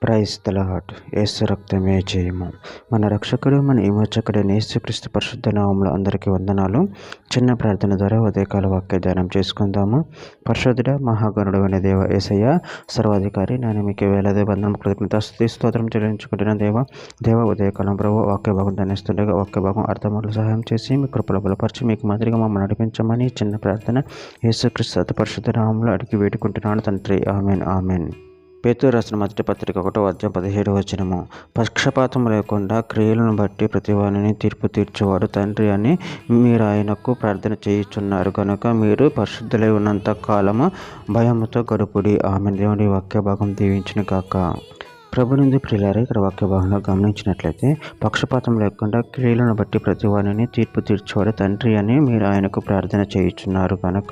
Praise the lord. యేసు రక్తమే జయము. మన రక్షకుడు మన విమోచకుడైన యేసుక్రీస్తు పరిశుద్ధ నామములో అందరికీ వందనాలు. చిన్న ప్రార్థన ద్వారా ఉదయకాల వాక్య ధ్యానం చేసుకుందాము. పరిశుద్ధుడ మహాగణుడైన దేవ యేసయ్య సర్వాధికారి, నేను మీకు వేలాది బంధనం కృతజ్ఞతాస్తుతి స్తోత్రం చెల్లించుకుంటున్న దేవ ఉదయకాలం ప్రభు వాక్య భాగం ధ్యానిస్తుండగా వాక్య భాగం అర్థములు సహాయం చేసి మీ కృపలో బలపరిచి మీకు మాదిరిగా మమ్మల్ని నడిపించమని చిన్న ప్రార్థన యేసుక్రీస్తు అతి పరిశుద్ధ నామములో అడిగి వేడుకుంటున్నాను తండ్రి. Amen amen. పేతురు రాసిన మొదటి పత్రిక 1:17 పక్షపాతం లేకుండా క్రియలను బట్టి ప్రతివానిని తీర్పు తీర్చేవాడు తండ్రి అని మీరు ఆయనకు ప్రార్థన చేయుచున్నారు కనుక మీరు పరిశుద్ధులై ఉన్నంత కాలము భయముతో గడుపుడి. ఆమె దేవుని వాక్య భాగం దీవించిన కాక. ప్రభునందు ప్రియులారా, ఇక్కడ వాక్య భాగంలో గమనించినట్లయితే పక్షపాతం లేకుండా క్రియలను బట్టి ప్రతివానిని తీర్పు తీర్చేవాడు తండ్రి అని మీరు ఆయనకు ప్రార్థన చేయుచున్నారు కనుక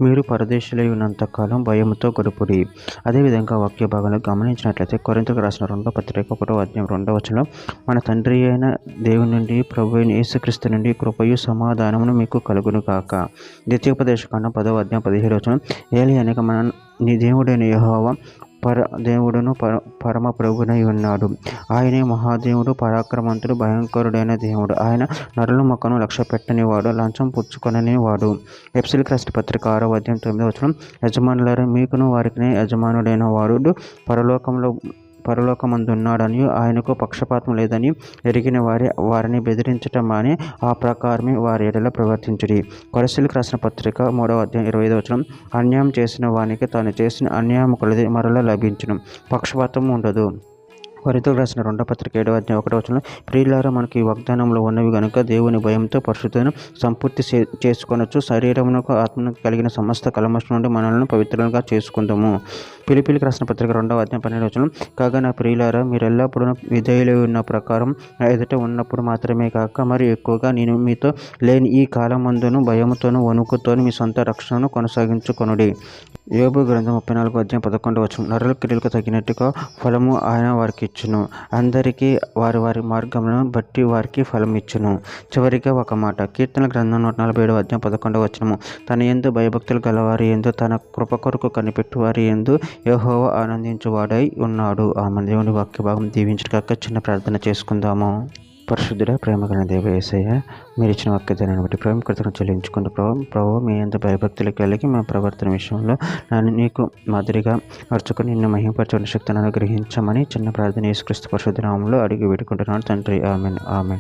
మీరు పరదేశులై ఉన్నంత కాలం భయముతో గడుపుడి. అదేవిధంగా వాక్య భాగంలో గమనించినట్లయితే కొరింథీయులకు రాసిన 2వ పత్రిక 1:2 మన తండ్రి అయిన దేవుని నుండి ప్రభు అయిన యేసుక్రీస్తు నుండి కృపయు సమాధానమును మీకు కలుగును కాక. ద్వితీయోపదేశకాండం 10:17 ఏలి అనగా మన నీ దేవుడైన యెహోవా దేవుడును పరమ ప్రభునై ఉన్నాడు. ఆయనే మహాదేవుడు, పరాక్రమంతుడు, భయంకరుడైన దేవుడు. ఆయన నరుల మొక్కను లక్ష్య పెట్టని వాడు, లంచం పుచ్చుకొనని వాడు. ఎఫెసీయులకు రాసిన పత్రిక 6:9 యజమానులారా, మీకును వారికి యజమానుడైన వాడు పరలోకమందున్నాడని ఆయనకు పక్షపాతం లేదని ఎరిగిన వారిని బెదిరించటం అని ఆ ప్రకారమే వారి ఎడల ప్రవర్తించుడి. కొలస్సీయులకు రాసిన పత్రిక 3:25 అన్యాయం చేసిన వానికి తాను చేసిన అన్యాయం కొలది మరల లభించును, పక్షపాతం ఉండదు. కొరింథీయులకు రాసిన 2వ పత్రిక 7:1 ప్రియులారా, మనకి ఈ వాగ్దానంలో ఉన్నవి కనుక దేవుని భయంతో పరిశుద్ధతను సంపూర్తి చేసుకొనొచ్చు. శరీరమునకు ఆత్మకు కలిగిన సమస్త కల్మషం నుండి మనల్ని పవిత్రులుగా చేసుకుందాము. ఫిలిప్పీయులకు రాసిన పత్రిక 2:12 కాగా నా ప్రియులారా, మీరెల్లప్పుడూ విధేయులై ఉన్న ప్రకారం నా ఎదుట ఉన్నప్పుడు మాత్రమే కాక మరి ఎక్కువగా నేను మీతో లేని ఈ కాలమందును భయముతోను వణుకుతోను మీ సొంత రక్షణను కొనసాగించుకొనుడి. యోబు గ్రంథం 34:11 నరుల క్రియలకు తగినట్టుగా ఫలము ఆయన వారికి ఇచ్చును, అందరికీ వారి వారి మార్గములను బట్టి వారికి ఫలం ఇచ్చును. చివరిగా ఒక మాట, కీర్తనల గ్రంథం 147:11 తన యందు భయభక్తులు గలవారి యందు తన కృప కొరకు కనిపెట్టు వారి యందు యెహోవా ఆనందించువాడై ఉన్నాడు. ఆమె దేవుని వాక్య భాగం దీవించడాక చిన్న ప్రార్థన చేసుకుందాము. పరిశుద్ధుడ ప్రేమగల దేవ యేసయ్య, మీరు ఇచ్చిన వాక్యదాన్ని బట్టి ప్రేమ కృతజ్ఞతలు చెల్లించుకుంటూ ప్రభు మీ అంత భయభక్తులు కలిగి మా ప్రవర్తన విషయంలో నన్ను నీకు మాదిరిగా నడుచుకుని నిన్ను మహిమపరచని శక్తిని అనుగ్రహించమని చిన్న ప్రార్థన యేసుక్రీస్తు పరిశుద్ధ నామములో అడిగి వేడుకుంటున్నాను తండ్రి. Amen amen.